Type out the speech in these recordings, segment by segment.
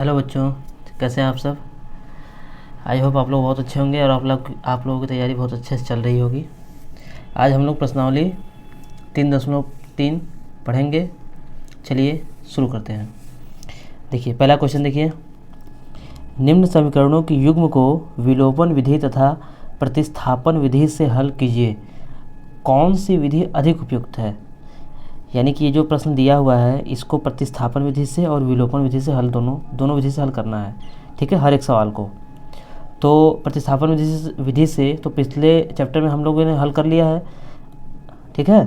Hello बच्चों, कैसे हैं आप सब। आई होप आप लोग बहुत अच्छे होंगे और आप लोगों की तैयारी बहुत अच्छे से चल रही होगी। आज हम लोग प्रश्नावली 3.3 पढ़ेंगे। चलिए शुरू करते हैं। देखिए पहला क्वेश्चन देखिए, निम्न समीकरणों की युग्म को विलोपन विधि तथा प्रतिस्थापन विधि से हल कीजिए, कौन सी विधि अधिक उपयुक्त है। यानी कि ये जो प्रश्न दिया हुआ है इसको प्रतिस्थापन विधि से और विलोपन विधि से हल दोनों विधि से हल करना है। ठीक है, हर एक सवाल को। तो प्रतिस्थापन विधि से तो पिछले चैप्टर में हम लोगों ने हल कर लिया है। ठीक है,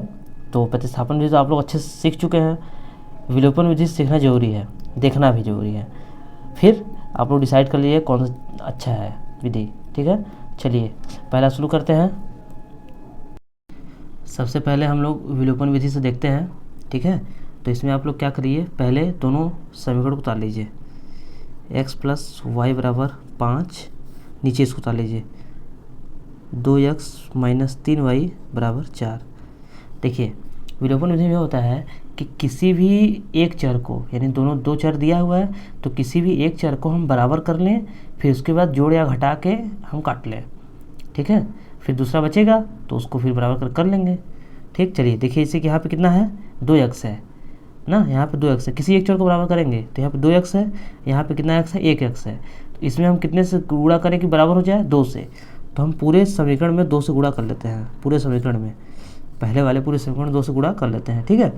तो प्रतिस्थापन विधि तो आप लोग अच्छे से सीख चुके हैं। विलोपन विधि सीखना ज़रूरी है, देखना भी ज़रूरी है। फिर आप लोग डिसाइड कर लीजिए कौन सा अच्छा है विधि। ठीक है, चलिए पहला शुरू करते हैं। सबसे पहले हम लोग विलोपन विधि से देखते हैं। ठीक है, तो इसमें आप लोग क्या करिए, पहले दोनों समीकरण को उतार लीजिए। x प्लस वाई बराबर 5, नीचे इसको उतार लीजिए। 2x माइनस 3y बराबर 4। देखिए विलोपन विधि में होता है कि किसी भी एक चर को, यानी दो चर दिया हुआ है तो किसी भी एक चर को हम बराबर कर लें, फिर उसके बाद जोड़ या घटा के हम काट लें। ठीक है, फिर दूसरा बचेगा तो उसको फिर बराबर कर लेंगे। ठीक, चलिए देखिए इसे कि यहाँ पे कितना है, 2x है ना, यहाँ पे 2x है। किसी एक चर को बराबर करेंगे तो यहाँ पे 2x है, यहाँ पे कितना x है, 1x है। तो इसमें हम कितने से गुणा करें कि बराबर हो जाए, 2 से। तो हम पूरे समीकरण में 2 से गुणा कर लेते हैं। पूरे समीकरण में पहले वाले पूरे समीकरण 2 से गुणा कर लेते हैं। ठीक है,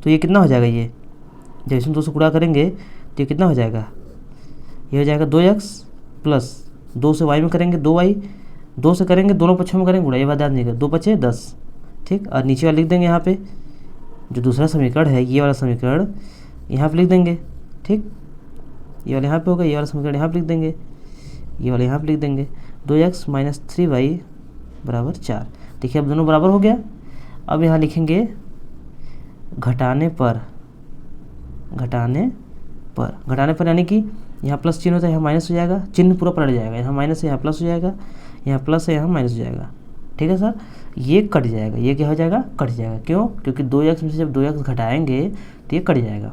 तो ये कितना हो जाएगा, ये जब इसमें 2 से गुणा करेंगे तो ये कितना हो जाएगा, ये हो जाएगा 2x प्लस 2 से y में करेंगे 2y, 2 से करेंगे दोनों पक्षों में करेंगे गुणा, ये बात ध्यान दीजिएगा, 2 बचे 10। ठीक, और नीचे वाला लिख देंगे यहाँ पे जो दूसरा समीकरण है, ये वाला समीकरण यहाँ पे लिख देंगे। ठीक, ये वाला यहाँ पे होगा, ये वाला समीकरण यहाँ पे लिख देंगे, ये वाला यहाँ पे लिख देंगे। 2x माइनस 3y बराबर 4। देखिए अब दोनों बराबर हो गया। अब यहाँ लिखेंगे घटाने पर, घटाने पर यानी कि यहाँ प्लस चिन्ह होता है, यहाँ माइनस हो जाएगा, चिन्ह पूरा पलट जाएगा, यहाँ माइनस है यहाँ प्लस हो जाएगा, यहाँ प्लस है यहाँ माइनस हो जाएगा। ठीक है सर, ये कट जाएगा, ये क्या हो जाएगा, कट जाएगा। क्यों, क्योंकि 2x में से जब 2x घटाएंगे तो ये कट जाएगा,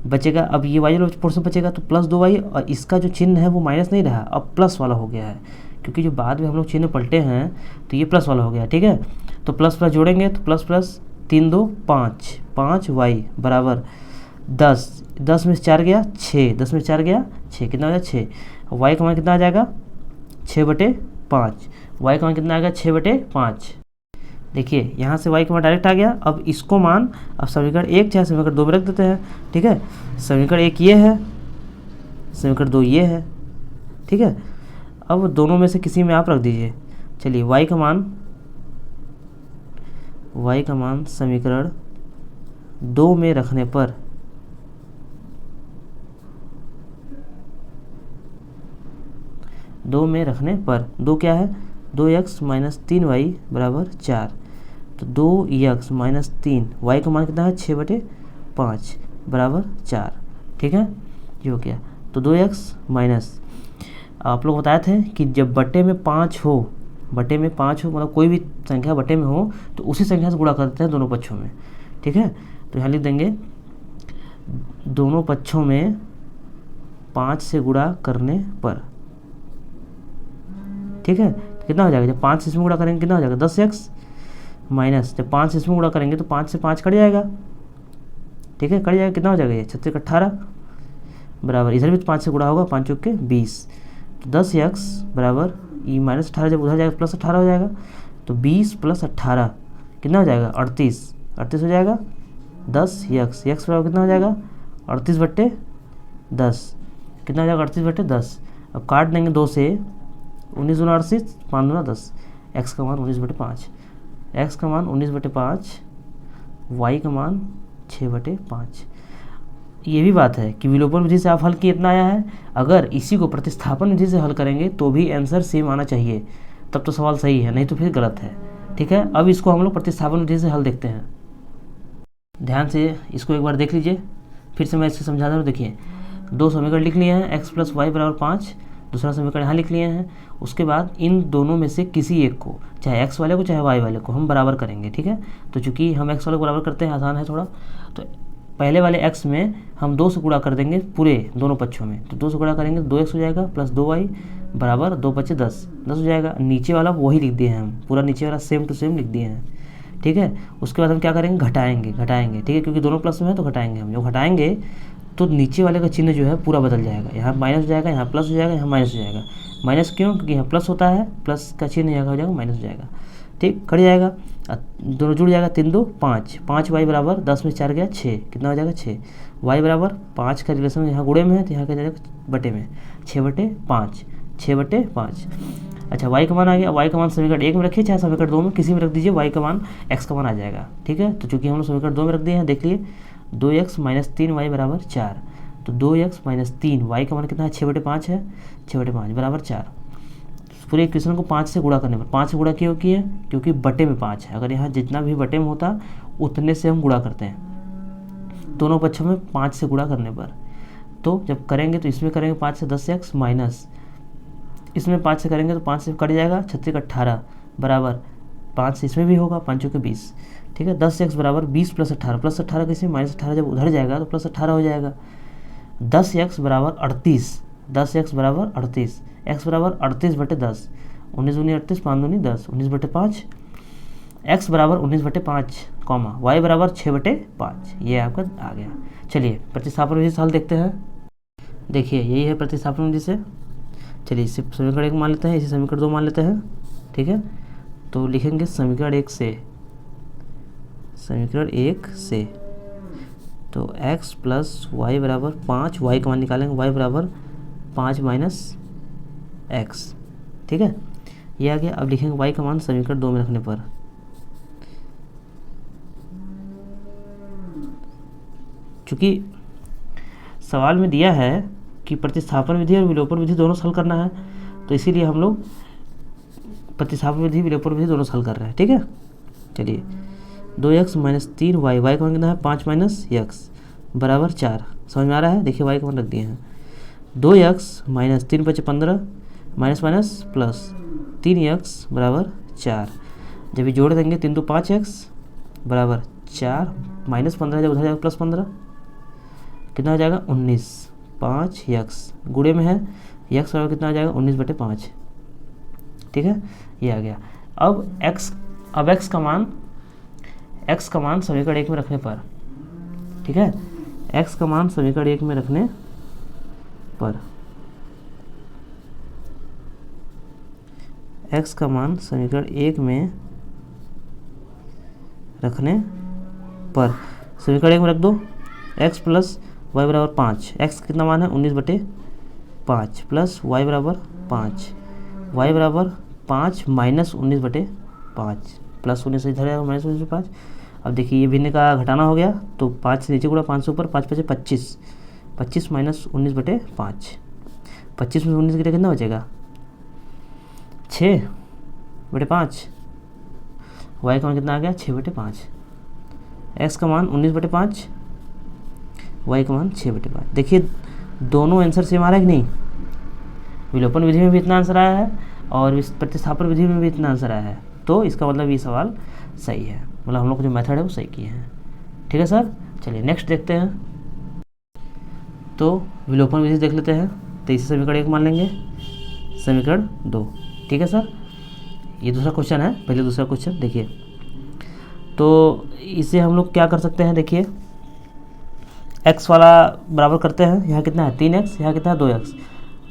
बचेगा। अब ये y वाला पोर्शन बचेगा तो प्लस 2y, और इसका जो चिन्ह है वो माइनस नहीं रहा, अब प्लस वाला हो गया है, क्योंकि जो बाद में हम लोग चिन्ह पलटे हैं तो ये प्लस वाला हो गया। ठीक है, तो प्लस प्लस जोड़ेंगे तो प्लस प्लस 3 2 5, 5y बराबर 10, 10 में से 4 गया 6, 10 में से 4 गया 6, कितना हो जाएगा 6। y का मान कितना आ जाएगा, 6/5। y का मान कितना आ गया, 6/5। देखिए यहाँ से y का मान डायरेक्ट आ गया। अब इसको मान, अब समीकरण 1 चाहे समीकरण 2 में रख देते हैं। ठीक है, समीकरण 1 ये है, समीकरण 2 ये है। ठीक है, अब दोनों में से किसी में आप रख दीजिए। चलिए y का मान समीकरण 2 में रखने पर दो क्या है, 2x माइनस 3y बराबर 4। तो 2x माइनस 3, y का मान कितना है, 6/5 बराबर 4। ठीक है, ये हो गया। तो 2x माइनस, आप लोग बताए थे कि जब बटे में 5 हो, मतलब कोई भी संख्या बटे में हो तो उसी संख्या से गुणा करते हैं दोनों पक्षों में। ठीक है, तो यहाँ लिख देंगे दोनों पक्षों में 5 से गुणा करने पर। ठीक है, तो कितना हो जाएगा, जब 5 से इसमें गुणा करेंगे कितना हो जाएगा, 10x माइनस, जब 5 से इसमें गुणा करेंगे तो 5 से 5 कट जाएगा। ठीक है, कट जाएगा, कितना हो जाएगा, ये 36 18 बराबर, इधर भी 5 से गुणा होगा, 5 चौके 20। तो 10x बराबर ये माइनस 18, जब उधर जाएगा प्लस 18 हो जाएगा, तो 20 प्लस 18 कितना हो जाएगा, 38 हो जाएगा। 10x बराबर कितना हो जाएगा, 38/10, कितना हो जाएगा, 38/10। अब काट देंगे 2 से, 19 दूना 38, 5 दूना 10, x का मान 19/5, y का मान 6/5। ये भी बात है कि विलोपन विधि से आप हल किए इतना आया है, अगर इसी को प्रतिस्थापन विधि से हल करेंगे तो भी आंसर सेम आना चाहिए, तब तो सवाल सही है, नहीं तो फिर गलत है। ठीक है, अब इसको हम लोग प्रतिस्थापन विधि से हल देखते हैं। ध्यान से इसको एक बार देख लीजिए, फिर से मैं इसको समझा दूँ। देखिए 2 समीकरण लिख लिए हैं, x प्लस वाई बराबर 5, दूसरा समीकरण यहाँ लिख लिए हैं। उसके बाद इन दोनों में से किसी एक को, चाहे x वाले को चाहे y वाले को, हम बराबर करेंगे। ठीक है, तो चूंकि हम x वाले को बराबर करते हैं, आसान है थोड़ा, तो पहले वाले x में हम 2 से गुणा कर देंगे पूरे दोनों पक्षों में, तो 2 से गुणा करेंगे 2x हो जाएगा प्लस 2y बराबर 2 × 5 = 10 हो जाएगा। नीचे वाला वही लिख दिए हैं हम, पूरा नीचे वाला सेम टू सेम लिख दिए हैं, ठीक है। उसके बाद हम क्या करेंगे, घटाएंगे, ठीक है, क्योंकि दोनों प्लस में है तो घटाएंगे हम। जब घटाएंगे तो नीचे वाले का चिन्ह जो है पूरा बदल जाएगा, यहाँ माइनस हो जाएगा, यहाँ प्लस हो जाएगा, यहाँ माइनस हो जाएगा। माइनस क्यों, क्योंकि यहाँ प्लस होता है, प्लस का चिन्ह यहाँ हो जाएगा माइनस हो जाएगा, ठीक, कट जाएगा, दोनों जुड़ जाएगा, 3 × 2 = 5, 5y बराबर 10 में 4 गया 6, कितना हो जाएगा 6, y बराबर 5 का रिलेशन यहाँ गुणे में है तो यहाँ क्या जाएगा बटे में, 6/5, 6/5। अच्छा y का मान आ गया, y का मान समीकरण 1 में रखिए चाहे समीकरण 2 में, किसी में रख दीजिए, y का मान x का मान आ जाएगा, ठीक है। तो चूंकि हम लोग समीकरण 2 में रख दिए हैं, देखिए 2x - 3y बराबर 4, तो 2x - 3 y का मान कितना है, 6/5 है, 6/5 बराबर 4। पूरे इक्वेशन को 5 से गुणा करने पर, 5 से गुणा क्यों किए, क्योंकि बटे में 5 है, अगर यहाँ जितना भी बटे में होता उतने से हम गुणा करते हैं, दोनों पक्षों में 5 से गुणा करने पर। तो जब करेंगे तो इसमें करेंगे 5 से 10x माइनस इसमें 5 से करेंगे तो 5 से कट जाएगा, 36 × 18 बराबर 5 से इसमें भी होगा, 5 × 20, ठीक है। 10x बराबर 20 + 18, प्लस 18 कैसे, -18 जब उधर जाएगा तो प्लस 18 हो जाएगा। 10x बराबर 38, 10x बराबर 38, x बराबर 38/10, 19 दूनी 38, 5 दूनी 10, 19/5, x बराबर 19/5, y बराबर 6/5, ये आपका आ गया। चलिए प्रतिस्थापन विधि से हल देखते हैं। देखिए यही है प्रतिस्थापन विधि से। चलिए इसे समीकरण 1 मान लेते हैं, इसे समीकरण 2 मान लेते हैं, ठीक है। तो लिखेंगे समीकरण 1 से तो x + y बराबर 5, y का मान निकालेंगे, y बराबर 5 - x, ठीक है, ये आ गया। अब लिखेंगे y का मान समीकरण 2 में रखने पर, चूँकि सवाल में दिया है कि प्रतिस्थापन विधि और विलोपन विधि दोनों हल करना है, तो इसीलिए हम लोग प्रतिस्थापन विधि विलोपन विधि दोनों हल कर रहे हैं, ठीक है। चलिए 2x - 3y, y का मान कितना है 5 - x बराबर 4, समझ में आ रहा है। देखिए y का मान रख दिए हैं, 2x - 3 × 5 = 15 माइनस प्लस 3x बराबर 4, जब ये जोड़ देंगे 3 × 2 = 5x बराबर 4 -15 जब उधर जाएगा +15 कितना हो जाएगा 19, 5x गुणे में है, x बराबर कितना आ जाएगा 19/5, ठीक है, ये आ गया। अब x का मान समीकरण 1 में रखने पर, ठीक है, x का मान समीकरण 1 में रखने पर, x का मान समीकरण 1 में रखने पर समीकरण 1 में रख दो, x + y बराबर 5, x कितना मान है 19/5 प्लस y बराबर 5, y बराबर 5 - 19/5 प्लस 19 से इधर आएगा -19/5। अब देखिए ये भिन्न का घटाना हो गया, तो 5 से नीचे गुणा 5 से ऊपर, 5 × 5 = 25, 25 - 19/5, 25 में 19 गिरा कितना बचेगा 6/5, y का मान कितना आ गया 6/5, x का मान 19/5, y का मान 6/5। देखिए दोनों आंसर सेम आ रहा है कि नहीं, विलोपन विधि में भी इतना आंसर आया है और इस प्रतिस्थापन विधि में भी इतना आंसर आया है, तो इसका मतलब ये सवाल सही है, मतलब हम लोग जो मेथड है वो सही किए हैं, ठीक है सर। चलिए नेक्स्ट देखते हैं, तो विलोपन विधि देख लेते हैं। तो इसे समीकरण 1 मान लेंगे, समीकरण 2, ठीक है सर। ये दूसरा क्वेश्चन है, पहले दूसरा क्वेश्चन देखिए। तो इसे हम लोग क्या कर सकते हैं, देखिए x वाला बराबर करते हैं, यहाँ कितना है 3x, यहाँ कितना है 2x,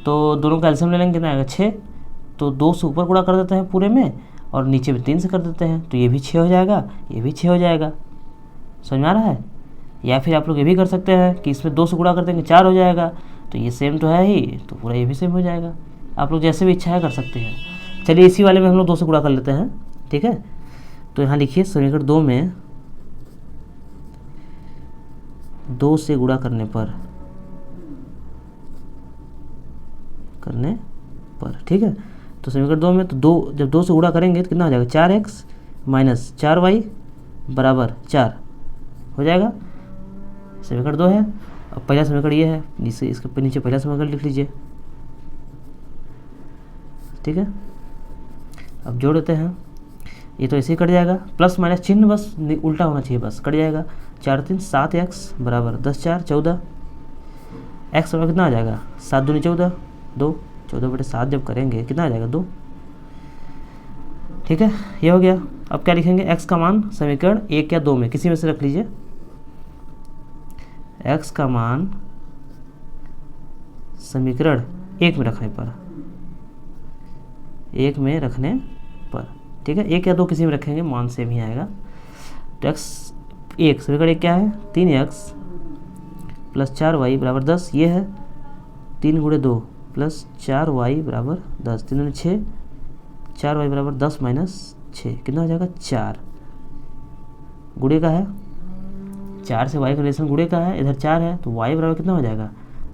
तो दोनों का एलसीएम ले लेंगे, कितना आएगा 6, तो 2 से ऊपर गुणा कर देते हैं पूरे में और नीचे में 3 से कर देते हैं, तो ये भी 6 हो जाएगा, ये भी 6 हो जाएगा, समझ में आ रहा है। या फिर आप लोग ये भी कर सकते हैं कि इसमें 2 से गुणा कर देंगे 4 हो जाएगा, तो ये सेम तो है ही, तो पूरा ये भी सेम हो जाएगा। आप लोग जैसे भी इच्छा है कर सकते हैं। चलिए इसी वाले में हम लोग 2 से गुणा कर लेते हैं, ठीक है। तो यहाँ लिखिए समीकरण 2 में 2 से गुणा करने पर, ठीक है। तो समीकरण 2 में तो जब 2 से गुणा करेंगे तो कितना हो जाएगा 4x - 4y बराबर 4 हो जाएगा, समीकरण 2 है। अब पहला समीकरण ये है, जिससे इसके नीचे पहला समीकरण लिख लीजिए, ठीक है। अब जोड़ देते हैं, ये तो ऐसे ही कट जाएगा, प्लस माइनस चिन्ह बस उल्टा होना चाहिए, बस कट जाएगा। 4 3 7 एक्स बराबर 10 4 14। एक्स बराबर कितना आ जाएगा 7 दूनी 14 2, 14/7 जब करेंगे कितना आ जाएगा 2। ठीक है, ये हो गया। अब क्या लिखेंगे, एक्स का मान समीकरण 1 या 2 में किसी में से रख लीजिए। एक्स का मान समीकरण 1 में रखने पर, 1 में रखने पर, ठीक है, 1 या 2 किसी में रखेंगे, मान सेम ही आएगा। तो एक्स 1 समीकरण 1 क्या है 3x प्लस 4y बराबर 10, ये है 3 × 2 प्लस 4y बराबर 10, 3 दूनी 6, 4y बराबर 10 - 6 कितना हो जाएगा 4। गुणे का है 4 से y का रिलेशन गुणे का है, इधर 4 है तो y बराबर कितना हो जाएगा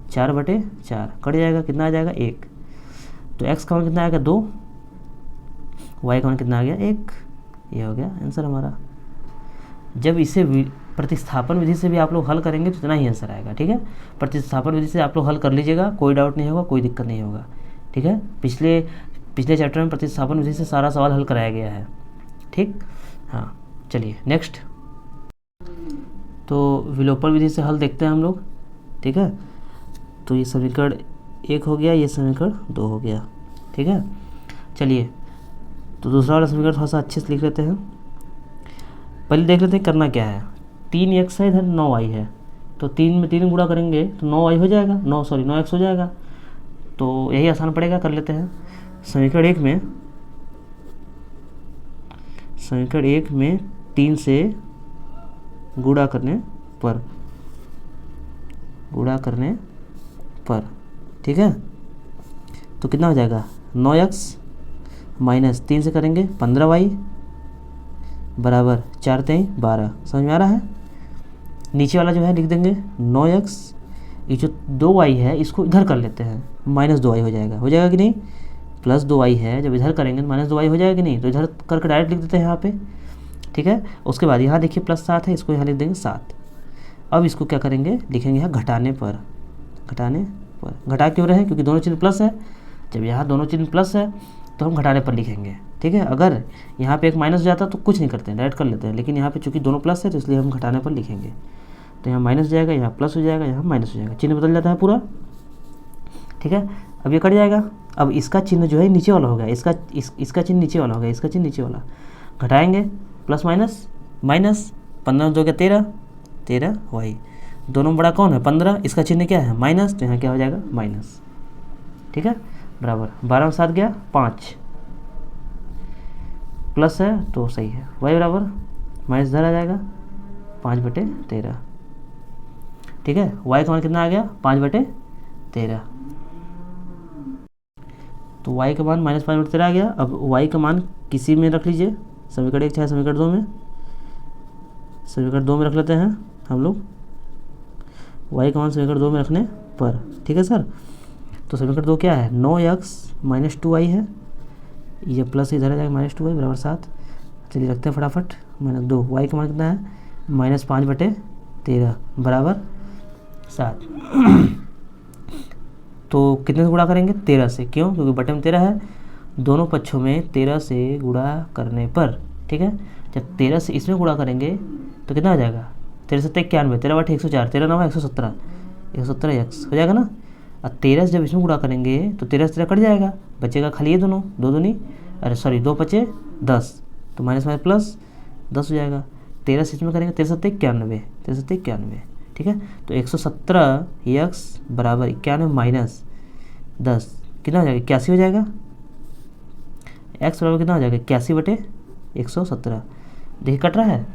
4/4 कट जाएगा, कितना आ जाएगा 1। तो x का मान कितना आएगा 2, y का मान कितना आ गया 1। ये हो गया आंसर हमारा। जब इसे प्रतिस्थापन विधि से भी आप लोग हल करेंगे तो इतना ही आंसर आएगा। ठीक है, प्रतिस्थापन विधि से आप लोग हल कर लीजिएगा, कोई डाउट नहीं होगा, कोई दिक्कत नहीं होगा। ठीक है, पिछले चैप्टर में प्रतिस्थापन विधि से सारा सवाल हल कराया गया है। ठीक, हाँ चलिए नेक्स्ट। तो विलोपन विधि से हल देखते हैं हम लोग। ठीक है, तो ये समीकरण 1 हो गया, ये समीकरण 2 हो गया। ठीक है, चलिए तो दूसरा वाला समीकरण थोड़ा सा अच्छे से लिख लेते हैं। पहले देख लेते हैं करना क्या है। 3x है, इधर 9y है, तो 3 में 3 गुणा करेंगे तो 9y हो जाएगा, 9x हो जाएगा। तो यही आसान पड़ेगा, कर लेते हैं। समीकरण 1 में 3 से गुणा करने पर, ठीक है, तो कितना हो जाएगा 9x माइनस 3 से करेंगे 15y बराबर 4 3 12। समझ में आ रहा है। नीचे वाला जो है लिख देंगे 9x, ये जो 2y है इसको इधर कर लेते हैं, -2y हो जाएगा कि नहीं। प्लस 2y है, जब इधर करेंगे तो -2y हो जाएगा कि नहीं, तो इधर करके डायरेक्ट लिख देते हैं यहाँ पे। ठीक है, उसके बाद यहाँ देखिए +7 है, इसको यहाँ लिख देंगे 7। अब इसको क्या करेंगे, लिखेंगे यहाँ घटा क्यों रहे, क्योंकि दोनों चिन्ह प्लस है। जब यहाँ दोनों चिन्ह प्लस है तो हम घटाने पर लिखेंगे। ठीक है, अगर यहाँ पे एक माइनस हो जाता तो कुछ नहीं करते हैं, डायरेक्ट कर लेते हैं, लेकिन यहाँ पे चूंकि दोनों प्लस है तो इसलिए हम घटाने पर लिखेंगे। तो यहाँ माइनस हो जाएगा, यहाँ प्लस हो जाएगा, यहाँ माइनस हो जाएगा, चिन्ह बदल जाता है पूरा। ठीक है, अब ये कट जाएगा। अब इसका चिन्ह जो है नीचे वाला हो गया, इसका चिन्ह नीचे वाला हो गया, इसका चिन्ह नीचे वाला। घटाएंगे प्लस माइनस, 15 2 क्या 13 y, दोनों बड़ा कौन है 15, इसका चिन्ह क्या है माइनस, तो यहाँ क्या हो जाएगा माइनस। ठीक है, बराबर 12 में 7 गया 5, प्लस है तो सही है, y बराबर माइनस इधर आ जाएगा 5/13। ठीक है, y का मान कितना आ गया 5/13। तो y का मान -5/13 आ गया। अब y का मान किसी में रख लीजिए, समीकरण 1 चाहे समीकरण 2 में। समीकरण 2 में रख लेते हैं हम लोग, y का मान समीकरण 2 में रखने पर। ठीक है सर, तो समीकरण 2 क्या है 9x - 2y है, ये प्लस इधर आ जाएगा -2y बराबर 7। चलिए रखते हैं फटाफट, -2, y का मान कितना है -5/13 बराबर 7। तो कितने से गुणा करेंगे 13 से, क्यों, क्योंकि बटे में 13 है, दोनों पक्षों में 13 से गुणा करने पर। ठीक है, जब 13 से इसमें गुणा करेंगे तो कितना आ जाएगा 13 7 91, 13/104, 13 9 117, 117x हो जाएगा ना। और 13 से जब इसमें गुणा करेंगे तो 13 से 13 कट जाएगा, बचेगा खाली ये दोनों, 2 दूनी 2 बचे 10, तो माइनस प्लस 10 हो जाएगा। 13 से इसमें करेंगे 13 7 91। ठीक है, तो 117x बराबर 91 - 10 कितना हो जाएगा 81 हो जाएगा। x बराबर कितना हो जाएगा 81/117। देखिए कट रहा है,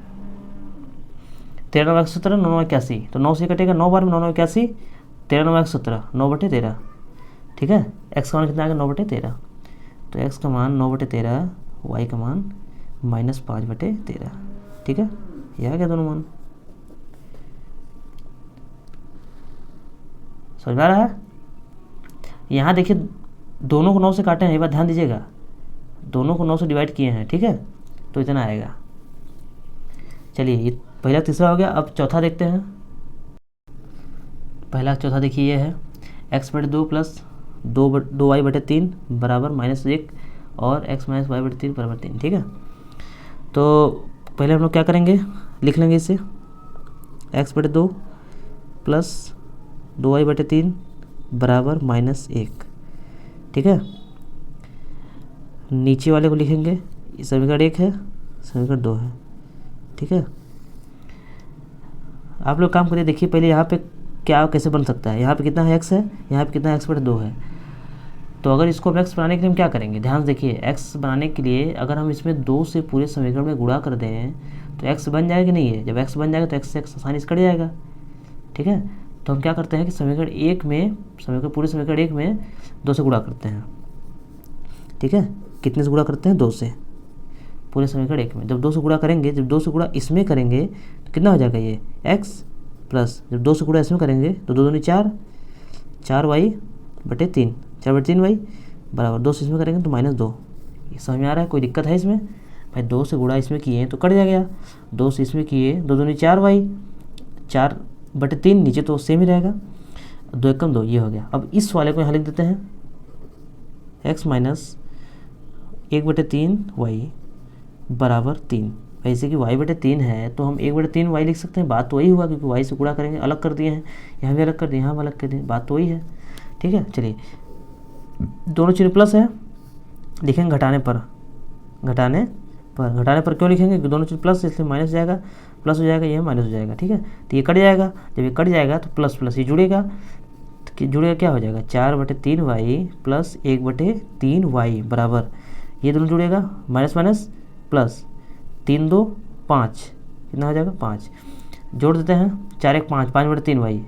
13 9 117, 9 9 81, तो 9 से कटेगा, 9 बार में 9 9 81, 13 9 117, 9/13। ठीक है, x का मान कितना आएगा 9/13। तो x का मान 9/13, y का मान -5/13। ठीक है, यह आ गया दोनों मान। समझ में आ रहा है। यहाँ देखिए दोनों को 9 से काटे हैं, एक बार ध्यान दीजिएगा, दोनों को 9 से डिवाइड किए हैं। ठीक है, तो इतना आएगा। चलिए ये पहला तीसरा हो गया। अब चौथा देखते हैं। पहला चौथा देखिए ये है x/2 प्लस 2y/3 बराबर -1 और x - y/3 बराबर 3। ठीक है, तो पहले हम लोग क्या करेंगे, लिख लेंगे इसे एक्स बटे 2 प्लस 2y बटे 3 बराबर -1। ठीक है, नीचे वाले को लिखेंगे, समीकरण 1 है, समीकरण 2 है। ठीक है, आप लोग काम करिए, देखिए पहले यहाँ पे क्या कैसे बन सकता है। यहाँ पे कितना है x है, यहाँ पे कितना x बटे 2 है। तो अगर इसको x बनाने के लिए हम क्या करेंगे, ध्यान से देखिए, x बनाने के लिए अगर हम इसमें 2 से पूरे समीकरण में गुणा कर दें तो x बन जाएगा कि नहीं है। जब x बन जाएगा तो x से x आसानी से कट जाएगा। ठीक है, तो हम क्या करते हैं कि समीकरण 1 में, पूरे समीकरण 1 में 2 से गुणा करते हैं। ठीक है, कितने से गुणा करते हैं, 2 से, पूरे समीकरण 1 में। जब 2 से गुणा करेंगे, जब 2 से गुणा इसमें करेंगे तो कितना हो जाएगा, ये x प्लस, जब 2 से गुणा इसमें करेंगे तो 2 दूनी 4, 4y बटे 3, 4 बटे 3y बराबर 2 से इसमें करेंगे तो -2। ये समझ में आ रहा है, कोई दिक्कत है इसमें भाई? 2 से गुणा इसमें किए तो कट जाएगा, 2 से इसमें किए, 2 दूनी 4y, 4 बटे 3, नीचे तो सेम ही रहेगा, 2 एकम 2, ये हो गया। अब इस वाले को यहाँ लिख देते हैं, x माइनस 1 बटे 3y बराबर 3। ऐसे कि y बटे 3 है तो हम 1 बटे 3y लिख सकते हैं। बात तो वही हुआ, क्योंकि y से गुणा करेंगे, अलग कर दिए हैं, यहाँ भी अलग कर दिए, यहाँ भी अलग कर दिए, बात तो वही है। ठीक है, चलिए, दोनों चीज़ प्लस है, लिखेंगे घटाने पर, घटाने पर क्यों लिखेंगे, दोनों चीज़ प्लस, इसलिए माइनस जाएगा, प्लस हो जाएगा, ये माइनस हो जाएगा। ठीक है, तो ये कट जाएगा, जब ये कट जाएगा तो प्लस प्लस ये जुड़ेगा, तो जुड़ेगा क्या हो जाएगा, 4 बटे 3y प्लस 1 बटे 3y बराबर, ये दोनों जुड़ेगा, माइनस माइनस प्लस, 3 2 5, कितना हो जाएगा 5, जोड़ देते हैं, 4 1 5, 5 बटे 3y,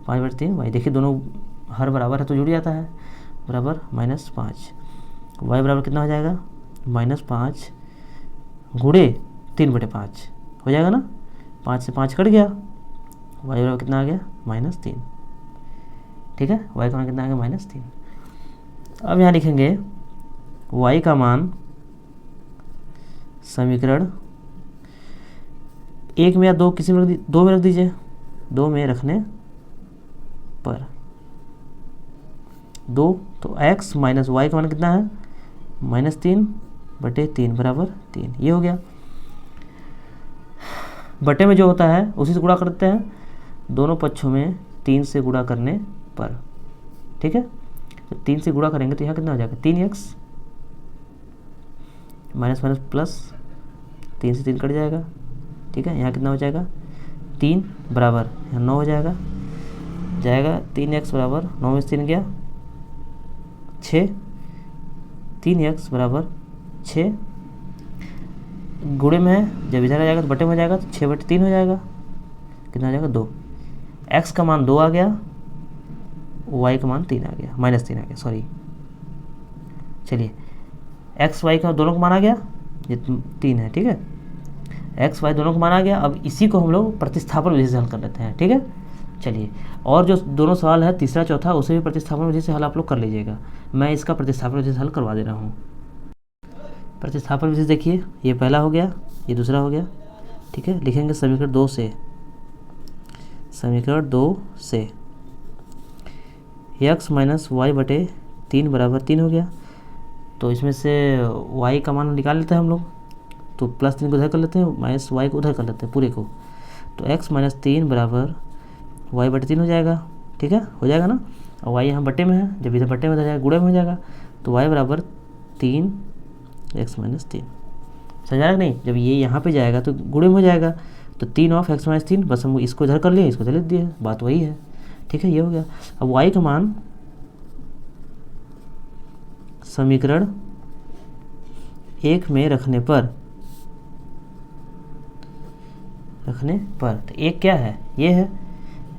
5 बटे 3y, देखिए दोनों हर बराबर है तो जुड़ जाता है, बराबर -5, y बराबर कितना हो जाएगा, -5 गुणे 3 बटे 5 हो जाएगा ना, 5 से 5 कट गया, y बराबर कितना आ गया, -3। ठीक है, y का मान कितना आ गया, -3। अब यहाँ लिखेंगे y का मान समीकरण 1 में या 2 किसी में 2 में रख दीजिए, 2 में रखने पर 2, तो x माइनस वाई का मान कितना है, -3 बटे 3 बराबर 3, ये हो गया। बटे में जो होता है उसी से गुणा करते हैं, दोनों पक्षों में 3 से गुणा करने पर। ठीक है, तो 3 से गुणा करेंगे तो यहाँ कितना हो जाएगा, 3x माइनस माइनस प्लस, 3 से 3 कट जाएगा। ठीक है, यहाँ कितना हो जाएगा, 3 बराबर, यहाँ 9 हो जाएगा, 3x बराबर 9 में से 3 गया 6, 3x बराबर 6, गुणे में है, जब इधर आ जाएगा तो बटे में हो जाएगा, तो 6 बटे 3 हो जाएगा, कितना हो जाएगा 2, x का मान 2 आ गया, y का मान 3 आ गया, -3 आ गया, सॉरी। चलिए, एक्स वाई का दोनों का मान आ गया, ये 3 है। ठीक है, एक्स वाई दोनों का मान आ गया। अब इसी को हम लोग प्रतिस्थापन विधि से हल कर लेते हैं। ठीक है, चलिए, और जो दोनों सवाल है तीसरा चौथा, उसे भी प्रतिस्थापन विधि से हल आप लोग कर लीजिएगा। मैं इसका प्रतिस्थापन विधि से हल करवा दे रहा हूँ। प्रतिस्थापन विधि देखिए, ये पहला हो गया, ये दूसरा हो गया। ठीक है, लिखेंगे समीकरण 2 से, x माइनस वाई बटे 3 बराबर 3 हो गया। तो इसमें से y का मान निकाल लेते हैं हम लोग, तो +3 को उधर कर लेते हैं, -y को उधर कर लेते हैं पूरे को, तो x माइनस 3 बराबर y बटे 3 हो जाएगा। ठीक है, हो जाएगा ना, और y यहाँ बटे में है, जब इधर बटे में हो जाएगा गुणे में हो जाएगा, तो y बराबर 3 x माइनस 3, समझ आया नहीं। जब ये यहाँ पे जाएगा तो गुणे में हो जाएगा, तो 3 ऑफ x माइनस 3, बस हम इसको इधर कर लिए, इसको इधर लिख दिए, बात वही है। ठीक है, ये हो गया। अब y का मान समीकरण 1 में रखने पर तो 1 क्या है, ये है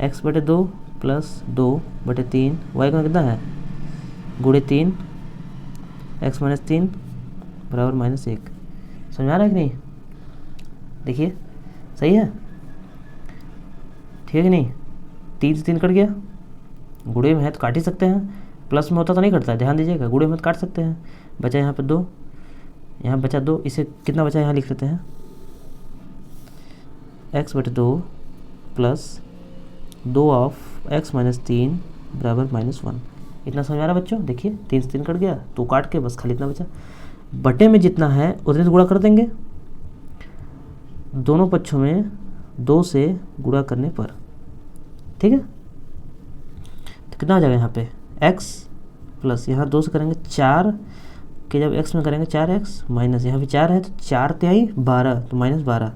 x बटे 2 प्लस 2 बटे 3, y का कितना है, गुणे 3 x माइनस 3 बराबर -1। समझ आ रहा है कि नहीं, देखिए सही है, ठीक है कि नहीं। 3 से 3 कट गया, गुणे में है तो काट ही सकते हैं, प्लस में होता तो नहीं कटता, ध्यान दीजिएगा, गुणे में तो काट सकते हैं। बचा यहाँ पे 2, यहाँ बचा 2, इसे कितना बचा यहाँ लिख लेते हैं, x बटे 2 प्लस 2 ऑफ x माइनस 3 बराबर -1। इतना समझ आ रहा है बच्चों, देखिए 3 से 3 कट गया तो काट के बस खाली इतना बचा, बटे में जितना है उतने से गुणा कर देंगे, दोनों पक्षों में 2 से गुणा करने पर, ठीक है। तो कितना आ जाएगा यहाँ पे x प्लस यहाँ 2 से करेंगे 4 के, जब x में करेंगे 4x माइनस यहाँ पे 4 है तो 4 तिहाई 12 तो -12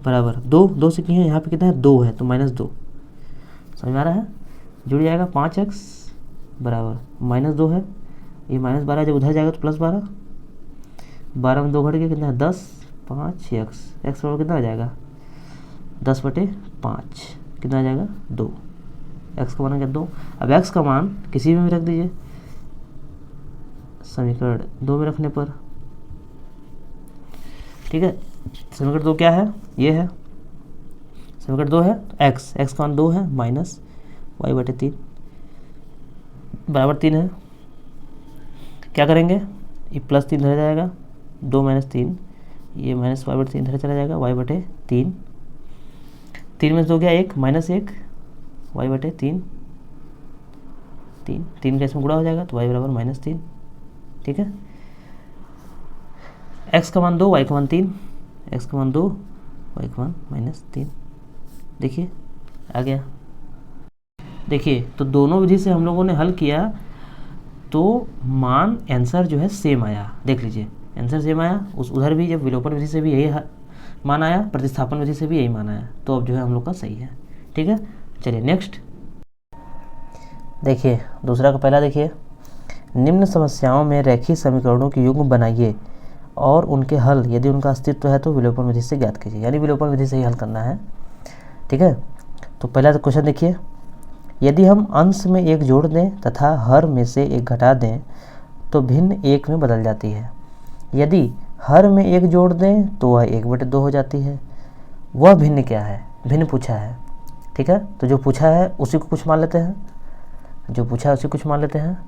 बराबर 2 से किए हैं, यहाँ पे कितना है 2 है तो -2, समझ में आ रहा है। जुड़ जाएगा 5x बराबर -2 है, ये -12 जब उधर जाएगा तो +12, 12 में 2 घट गया कितना है 10, 5 x बराबर कितना आ जाएगा 10/5, कितना आ जाएगा 2, x का मान आ गया 2। अब x का मान किसी में भी रख दीजिए समीकरण 2 में रखने पर, ठीक है। समीकरण 2 क्या है, ये है समीकरण 2 है तो x का मान 2 है माइनस y/3 बराबर 3 है। क्या करेंगे, ये +3 इधर जाएगा, 2 - 3, ये -y/3 इधर चला जाएगा, y/3, 3 में से 2 गया 1 -1 y/3, 3 का इसमें गुणा हो जाएगा तो y बराबर -3, ठीक है। x का मान 2 y का मान 3, x का मान 2 y का मान -3, देखिए आ गया। देखिए तो दोनों विधि से हम लोगों ने हल किया तो मान आंसर जो है सेम आया, देख लीजिए आंसर सेम आया। उधर भी जब विलोपन विधि से भी यही मान आया, प्रतिस्थापन विधि से भी यही मान आया, तो अब जो है हम लोग का सही है, ठीक है। चलिए नेक्स्ट देखिए, दूसरा का पहला देखिए, निम्न समस्याओं में रैखिक समीकरणों की युग्म बनाइए और उनके हल यदि उनका अस्तित्व है तो विलोपन विधि से ज्ञात कीजिए, यानी विलोपन विधि से ही हल करना है, ठीक है। तो पहला तो क्वेश्चन देखिए, यदि हम अंश में 1 जोड़ दें तथा हर में से 1 घटा दें तो भिन्न 1 में बदल जाती है। यदि हर में 1 जोड़ दें तो वह 1/2 हो जाती है। वह भिन्न क्या है, भिन्न पूछा है, ठीक है। तो जो पूछा है उसी को कुछ मान लेते हैं, जो पूछा है उसी कुछ मान लेते हैं।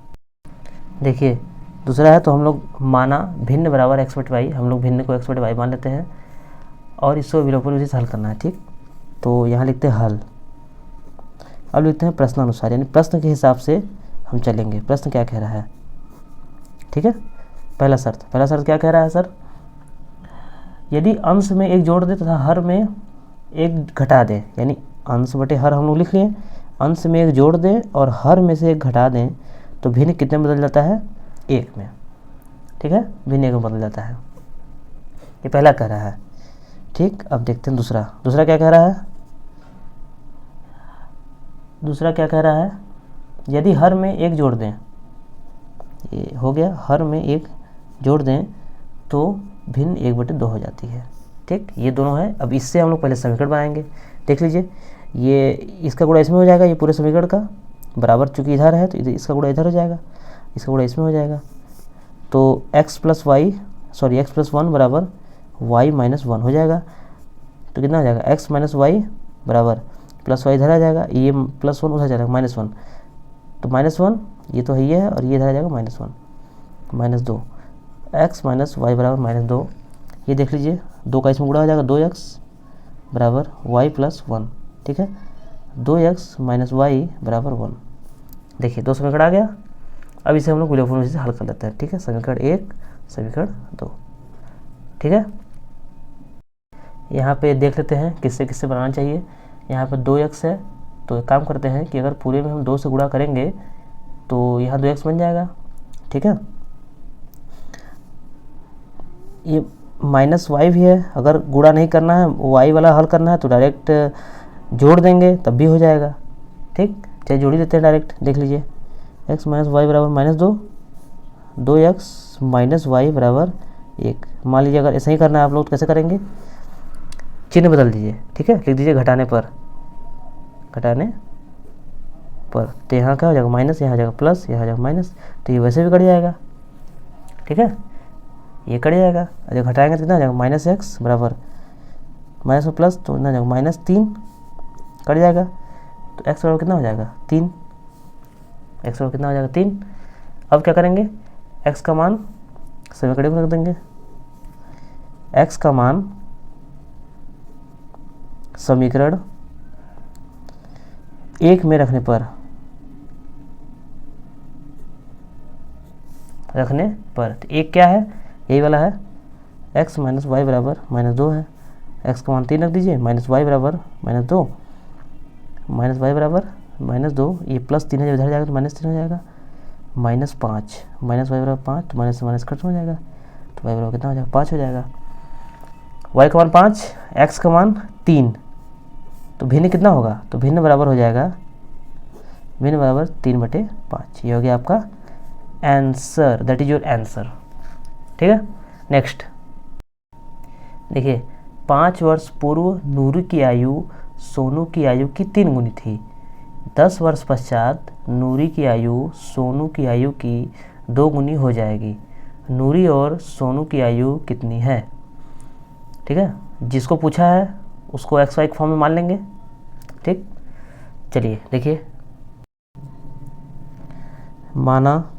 देखिए दूसरा है तो हम लोग माना भिन्न बराबर x/y, हम लोग भिन्न को x/y मान लेते हैं और इसको विलोपन विधि से हल करना है, ठीक। तो यहाँ लिखते हैं हल। अब लिखते हैं प्रश्नानुसार, यानी प्रश्न के हिसाब से हम चलेंगे, प्रश्न क्या कह रहा है, ठीक है। पहला शर्त क्या कह रहा है सर, यदि अंश में 1 जोड़ दे तथा हर में 1 घटा दें, यानी अंश बटे हर हम लोग लिख लिए, अंश में 1 जोड़ दें और हर में से 1 घटा दें तो भिन्न कितने में बदल जाता है 1 में, ठीक है, भिन्न 1 में बदल जाता है, ये पहला कह रहा है, ठीक। अब देखते हैं दूसरा क्या कह रहा है, दूसरा क्या कह रहा है, यदि हर में 1 जोड़ दें, ये हो गया, हर में 1 जोड़ दें तो भिन्न 1/2 हो जाती है, ठीक। ये दोनों है। अब इससे हम लोग पहले समीकरण बनाएंगे, देख लीजिए, ये इसका गुणा इसमें हो जाएगा, ये पूरे समीकरण का बराबर, चूंकि इधर है तो इसका गुणा इधर हो जाएगा, इसका गुणा इसमें हो जाएगा, तो x + 1 बराबर y - 1 हो जाएगा। तो कितना हो जाएगा, x - y बराबर +y इधर आ जाएगा, ये +1 उधर जाएगा -1, तो -1 ये तो है ये है और ये इधर आ जाएगा -1 -2, x - y बराबर -2, ये देख लीजिए 2 का इसमें गुणा हो जाएगा, 2x बराबर y + 1, ठीक है, 2x - y बराबर 1। देखिए 2 समीकरण आ गया। अब इसे हम लोग विलोपन विधि से हल कर लेते हैं, ठीक है। समीकरण 1 समीकरण 2, ठीक है। यहाँ पे देख लेते हैं किससे किससे बनाना चाहिए। यहाँ पर 2x है तो एक काम करते हैं कि अगर पूरे में हम 2 से गुणा करेंगे तो यहाँ 2x बन जाएगा, ठीक है। ये -y भी है, अगर गुणा नहीं करना है, y वाला हल करना है तो डायरेक्ट जोड़ देंगे तब भी हो जाएगा, ठीक। चलिए जोड़ ही देते हैं डायरेक्ट, देख लीजिए, x - y बराबर -2, 2x - y बराबर 1। मान लीजिए अगर ऐसा ही करना है आप लोग तो कैसे करेंगे, चिन्ह बदल दीजिए, ठीक है, लिख दीजिए घटाने पर, तो यहाँ क्या हो जाएगा माइनस, यहाँ हो जाएगा प्लस, यहाँ हो जाएगा माइनस, तो ये वैसे भी कट जाएगा, ठीक है, ये कट जाएगा। जब घटाएंगे तो कितना हो जाएगा -x बराबर माइनस में प्लस, तो कितना हो जाएगा -3 कट जाएगा, तो x बराबर कितना हो जाएगा 3, x बराबर कितना हो जाएगा 3। अब क्या करेंगे, x का मान समीकरण में रख देंगे, x का मान समीकरण 1 में रखने पर तो 1 क्या है, यही वाला है, x - y बराबर -2 है, एक्स का मान 3 रख दीजिए, माइनस वाई बराबर -2, माइनस वाई बराबर -2, ये +3 है, इधर जाएगा तो -3 हो जाएगा, -5, माइनस वाई बराबर 5, तो माइनस से माइनस खत्म हो जाएगा, तो वाई बराबर कितना हो जाएगा, 5 हो जाएगा। वाई का मान 5, एक्स का मान 3, तो भिन्न कितना होगा, तो भिन्न बराबर हो जाएगा, भिन्न बराबर 3/5। ये हो गया आपका answer, that is your answer. ठीक है, नेक्स्ट देखिए, 5 वर्ष पूर्व नूरी की आयु सोनू की आयु की 3 गुनी थी। 10 वर्ष पश्चात नूरी की आयु सोनू की आयु की 2 गुनी हो जाएगी। नूरी और सोनू की आयु कितनी है? ठीक है, जिसको पूछा है उसको एक्स वाई के फॉर्म में मान लेंगे। ठीक, चलिए देखिए, माना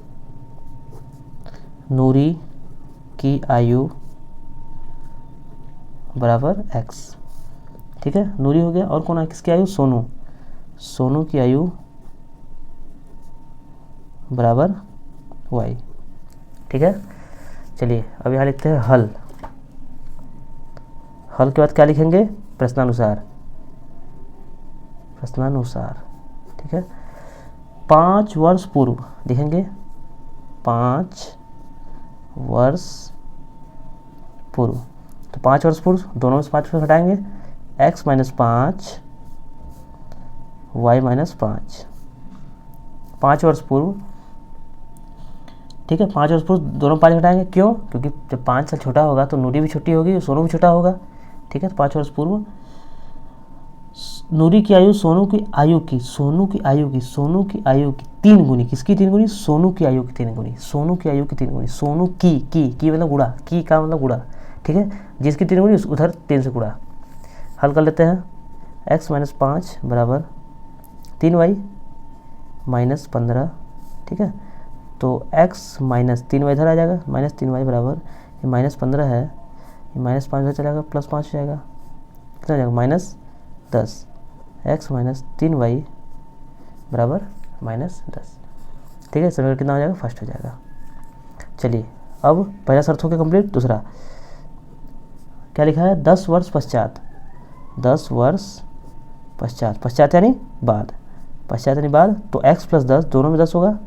नूरी की आयु बराबर एक्स। ठीक है, नूरी हो गया, और कौन है, किसकी आयु, सोनू, सोनू की आयु बराबर वाई। ठीक है, चलिए अब यहाँ लिखते हैं हल। हल के बाद क्या लिखेंगे, प्रश्नानुसार, प्रश्नानुसार। ठीक है, 5 वर्ष पूर्व लिखेंगे, 5 वर्ष पूर्व, तो 5 वर्ष पूर्व दोनों में से 5 घटाएंगे, x - 5 y - 5, 5 वर्ष पूर्व। ठीक है, 5 वर्ष पूर्व दोनों 5 घटाएंगे, क्यों, क्योंकि जब 5 साल छोटा होगा तो नूरी भी छोटी होगी, सोनू भी छोटा होगा। ठीक है, तो 5 वर्ष पूर्व नूरी की आयु सोनू की आयु की, सोनू की आयु की, सोनू की आयु की 3 गुनी, किसकी 3 गुनी, सोनू की आयु की 3 गुनी, सोनू की आयु की 3 गुनी, सोनू की मतलब गुड़ा, की का मतलब गुड़ा। ठीक है, जिसकी 3 गुनी उधर 3 से गुड़ा। हल कर लेते हैं, x - 5 बराबर 3y - 15। ठीक है, तो x - 3y इधर आ जाएगा, -3y बराबर, ये -15 है, ये -5 इधर चला जाएगा, +5 हो जाएगा, कितना हो जाएगा, -10। x - 3y बराबर -10। ठीक है, समीकरण कितना हो जाएगा, फर्स्ट हो जाएगा। चलिए अब पहला शर्त हो गया कंप्लीट। दूसरा क्या लिखा है, 10 वर्ष पश्चात, 10 वर्ष पश्चात, पश्चात यानी बाद, पश्चात यानी बाद, तो x + 10 दोनों में 10 होगा,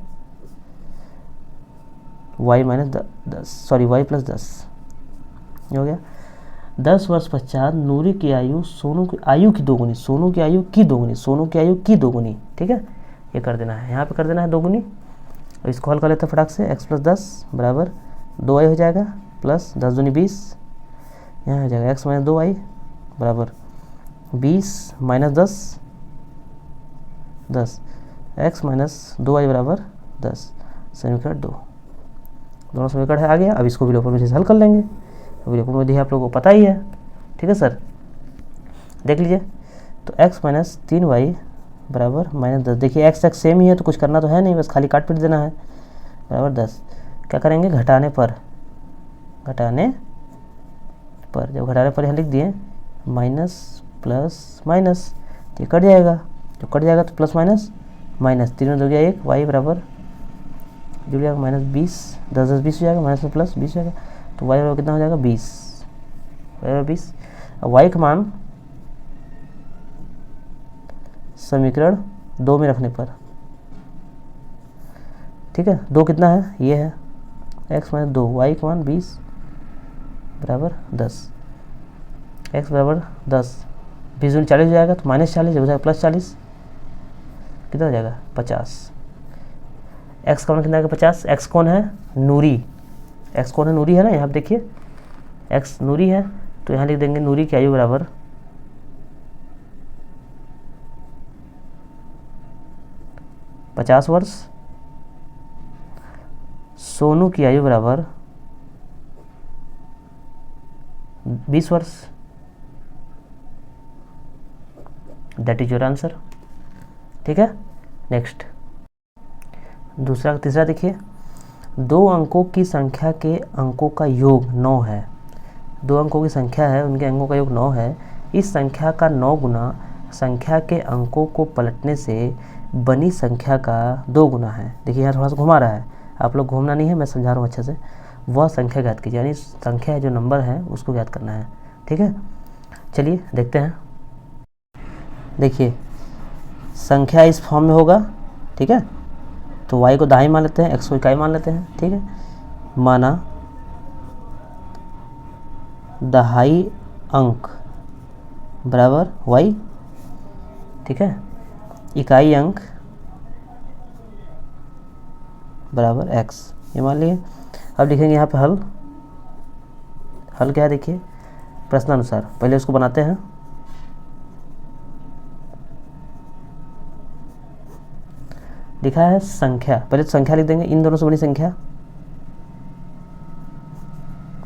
y + 10 हो गया। 10 वर्ष पश्चात नूरी की आयु सोनू की आयु की 2 गुनी, सोनू की आयु की 2 गुनी, सोनू की आयु की 2 गुनी। ठीक है, ये कर देना है, यहाँ पे कर देना है 2 गुनी। और इसको हल कर लेते हैं फटाक से, x + 10 बराबर 2y हो जाएगा, प्लस 10 दूनी 20, यहाँ हो जाएगा x - 2y बराबर 20 - 10, x - 2y बराबर 10, समीकरण 2। दोनों समीकरण है आ गया। अब इसको विलोपन विधि से हल कर लेंगे। विलोपन विधि आप लोगों को पता ही है। ठीक है सर, देख लीजिए, तो x - 3y बराबर -10। देखिए x सेम ही है तो कुछ करना तो है नहीं, बस खाली काट पीट देना है, बराबर 10। क्या करेंगे, घटाने पर, घटाने पर, जब घटाने पर यहाँ लिख दिए माइनस प्लस माइनस, तो ये कट जाएगा, जो कट जाएगा तो प्लस माइनस माइनस, 3 में 2 गया 1, y बराबर जुड़ जाएगा -20, 10 10 20 हो जाएगा, माइनस में प्लस 20 हो जाएगा, तो y बराबर कितना हो जाएगा 20, y बराबर 20। अब y का मान समीकरण 2 में रखने पर, ठीक है, 2 कितना है, ये है x - 2, y का मान 20 बराबर 10, x बराबर 10, 20 दूनी 40 हो जाएगा, तो -40 हो जाएगा, +40 कितना हो जाएगा 50। x का मान कितना आएगा 50। x कौन है, नूरी, x कौन है, नूरी है ना, यहाँ पे देखिए x नूरी है, तो यहाँ लिख देंगे नूरी की आयु बराबर 50 वर्ष, सोनू की आयु बराबर 20 वर्ष। That is your answer. ठीक है, नेक्स्ट दूसरा तीसरा देखिए, 2 अंकों की संख्या के अंकों का योग 9 है। 2 अंकों की संख्या है, उनके अंकों का योग 9 है। इस संख्या का 9 गुना संख्या के अंकों को पलटने से बनी संख्या का 2 गुना है। देखिए यहाँ थोड़ा सा घुमा रहा है, आप लोग घूमना नहीं है, मैं समझा रहा हूँ अच्छे से। वह संख्या ज्ञात कीजिए, यानी संख्या जो नंबर है उसको ज्ञात करना है। ठीक है, चलिए देखते हैं। देखिए संख्या इस फॉर्म में होगा, ठीक है, तो y को दहाई मान लेते हैं, x को इकाई मान लेते हैं, ठीक है। माना दहाई अंक बराबर y, ठीक है, इकाई अंक बराबर x, ये मान लिए। अब लिखेंगे यहाँ पे हल। हल क्या है देखिए, प्रश्नानुसार। पहले उसको बनाते हैं। लिखा है संख्या, पहले तो संख्या लिख देंगे, इन दोनों से बड़ी संख्या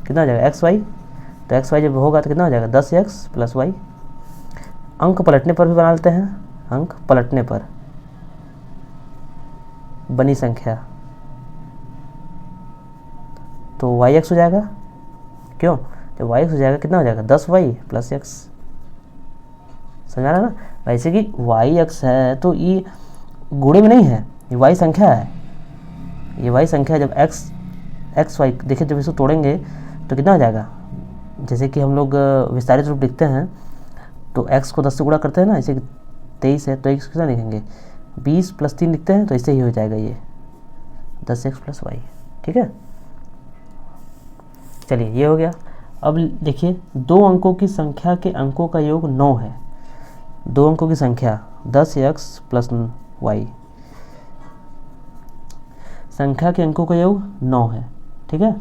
कितना हो जाएगा, एक्स वाई। तो एक्स वाई जब होगा तो कितना हो जाएगा, 10x प्लस वाई। अंक पलटने पर भी बना लेते हैं, अंक पलटने पर बनी संख्या, तो वाई एक्स हो जाएगा। क्यों, जब वाई एक्स हो जाएगा कितना हो जाएगा, 10y प्लस एक्स। समझा रहा ना, वैसे कि वाई एक्स है तो ये गुणे में नहीं है, ये वाई संख्या है, ये वाई संख्या। जब एक्स वाई देखिए, जब इसको तोड़ेंगे तो कितना हो जाएगा, जैसे कि हम लोग विस्तारित रूप लिखते हैं तो x को 10 से गुणा करते हैं ना, जैसे कि 23 है तो x कितना लिखेंगे, 20 प्लस 3 लिखते हैं, तो इससे ही हो जाएगा ये 10x प्लस वाई, ठीक है। चलिए ये हो गया। अब देखिए, दो अंकों की संख्या के अंकों का योग 9 है। दो अंकों की संख्या 10x प्लस वाई, संख्या के अंकों का योग 9 है, ठीक है।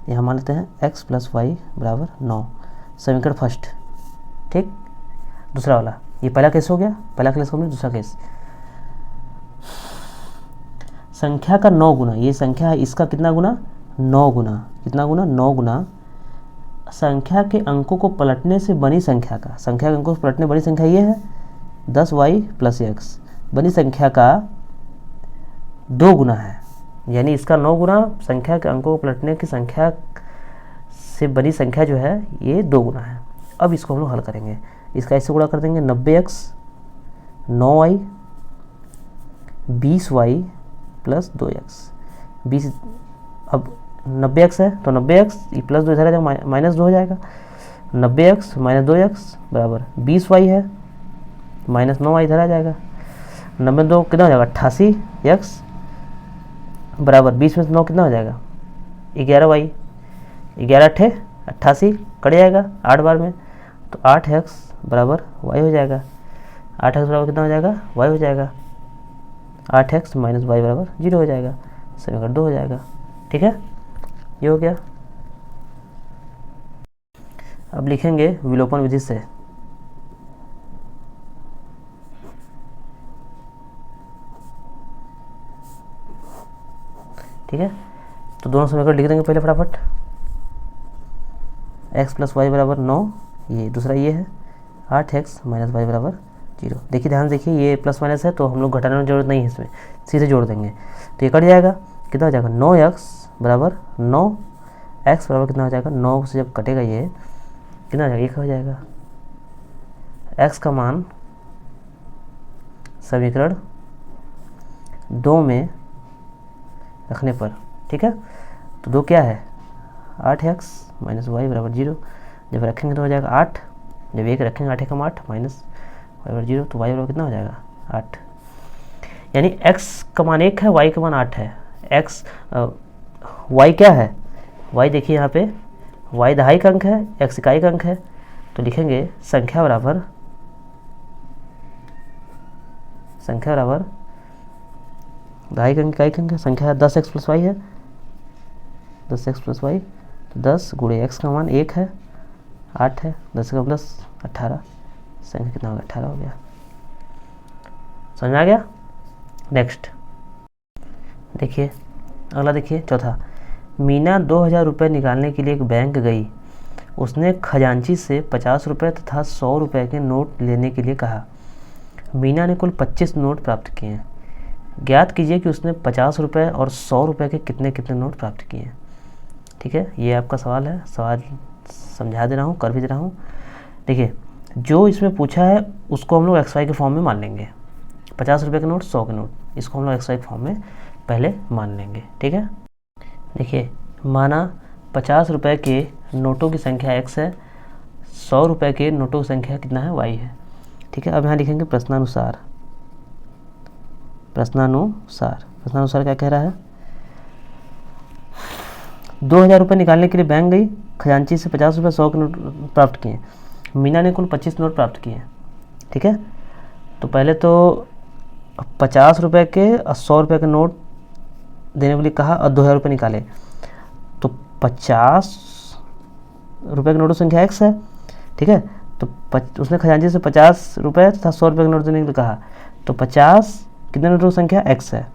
यहाँ मान लेते हैं x प्लस वाई बराबर 9, समीकरण फर्स्ट, ठीक। दूसरा वाला, ये पहला केस हो गया, पहला केस हो गया। दूसरा केस, संख्या का 9 गुना, ये संख्या है, इसका कितना गुना, 9 गुना, कितना गुना, 9 गुना संख्या के अंकों को पलटने से बनी संख्या का, संख्या के अंकों को पलटने बनी संख्या ये है 10y प्लस एक्स, बनी संख्या का 2 गुना है, यानी इसका 9 गुना संख्या के अंकों को पलटने की संख्या से बनी संख्या जो है ये 2 गुना है। अब इसको हम लोग हल करेंगे, इसका ऐसे गुणा कर देंगे, 90x 9y 20y plus 2x 20। अब 90x है तो 90x प्लस 2 इधर आ जाएगा, माइनस 2 हो जाएगा, 90x माइनस 2x बराबर 20y है, माइनस 9y इधर आ जाएगा, 92 कितना हो जाएगा, 88x बराबर 20 में से 9 कितना हो जाएगा, 11y, 11 × 88 कट जाएगा 8 बार में, तो 8x बराबर y हो जाएगा। 8x बराबर कितना हो जाएगा, y हो जाएगा। 8x माइनस वाई बराबर 0 हो जाएगा, समीकरण 2 हो जाएगा, ठीक है। ये हो गया। अब लिखेंगे विलोपन विधि से। ठीक है, तो दोनों समीकरण लिख देंगे पहले फटाफट। x प्लस वाई बराबर 9, ये दूसरा ये है 8x माइनस वाई बराबर 0। देखिए ध्यान देखिए, ये प्लस माइनस है तो हम लोग घटाने की जरूरत नहीं है, इसमें सीधे जोड़ देंगे तो ये कट जाएगा। कितना हो जाएगा, 9x बराबर 9, x बराबर कितना हो जाएगा, 9 से जब कटेगा ये कितना हो जाएगा, 1 हो जाएगा। x का मान समीकरण 2 में रखने पर, ठीक है, तो 2 क्या है, 8x माइनस वाई बराबर 0। जब रखेंगे तो हो जाएगा 8, जब 1 रखेंगे 8 एकम 8 माइनस वाई बराबर 0, तो वाई बराबर कितना हो जाएगा, 8। यानी x का मान 1 है, y का मान 8 है। y क्या है, y देखिए यहाँ पे y दहाई का अंक है, x इकाई का अंक है, तो लिखेंगे संख्या बराबर दहाई का अंक इकाई का अंक है, संख्या 10x प्लस वाई है, 10x प्लस वाई, तो 10 गुणे x का मान 1 है, 8 है, 10 का प्लस 18, संख्या कितना हो गया, 18 हो गया। समझ में आ गया। नेक्स्ट देखिए अगला, देखिए चौथा। मीना 2000 रुपये निकालने के लिए एक बैंक गई। उसने खजांची से 50 रुपये तथा 100 रुपये के नोट लेने के लिए कहा। मीना ने कुल 25 नोट प्राप्त किए हैं। ज्ञात कीजिए कि उसने 50 रुपये और 100 रुपये के कितने कितने नोट प्राप्त किए हैं। ठीक है, ये आपका सवाल है, सवाल समझा दे रहा हूँ, कर भी दे रहा हूँ। देखिए जो इसमें पूछा है उसको हम लोग एक्स वाई के फॉर्म में मान लेंगे। 50 रुपये के नोट, 100 के नोट, इसको हम लोग एक्स वाई के फॉर्म में पहले मान लेंगे। ठीक है, देखिए माना 50 रुपये के नोटों की संख्या x है, 100 रुपये के नोटों की संख्या कितना है, y है। ठीक है, अब यहाँ लिखेंगे प्रश्नानुसार। प्रश्नानुसार क्या कह रहा है, 2000 रुपये निकालने के लिए बैंक गई, खजांची से 50 रुपये 100 के नोट प्राप्त किए। मीना ने कुल 25 नोट प्राप्त किए। ठीक है, तो पहले तो 50 रुपये के और 100 रुपये के नोट देने के लिए कहा और 2000 रुपये निकाले। तो 50 रुपये के नोटों की संख्या x है। ठीक है, तो उसने खजांची से 50 रुपये तथा 100 रुपये के नोट देने के लिए कहा, तो 50 कितने नोटों की संख्या x है,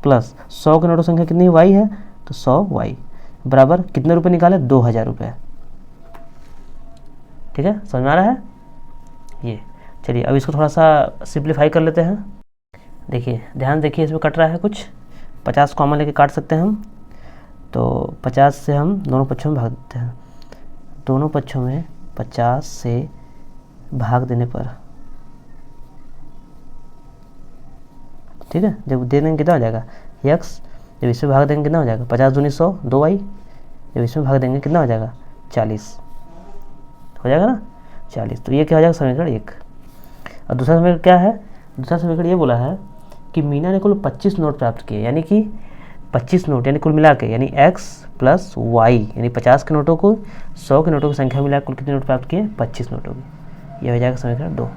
प्लस 100 के नोटों की संख्या कितनी y है, तो 100y बराबर कितने रुपए निकाले, 2000 रुपये। ठीक है, समझ में आ रहा है ये। चलिए अब इसको थोड़ा सा सिंप्लीफाई कर लेते हैं। देखिए, ध्यान देखिए, इसमें कट रहा है कुछ, 50 कॉमन लेके काट सकते हैं हम। तो 50 से हम दोनों पक्षों में भाग देते हैं। दोनों पक्षों में 50 से भाग देने पर, ठीक है, जब दे देंगे कितना हो जाएगा x, जब इसमें भाग देंगे कितना हो जाएगा 50 दूनी 100 2y, जब इसमें भाग देंगे कितना हो जाएगा 40 हो जाएगा ना, 40। तो ये क्या हो जाएगा समीकरण 1। और दूसरा समीकरण क्या है, दूसरा समीकरण ये बोला है कि मीना ने कुल 25 नोट प्राप्त किए, यानी कि 25 नोट यानी कुल मिला के, यानी x प्लस y, यानी 50 के नोटों को 100 के नोटों की संख्या मिला कुल कितने नोट प्राप्त किए, 25 नोटों की। ये हो जाएगा समीकरण 2।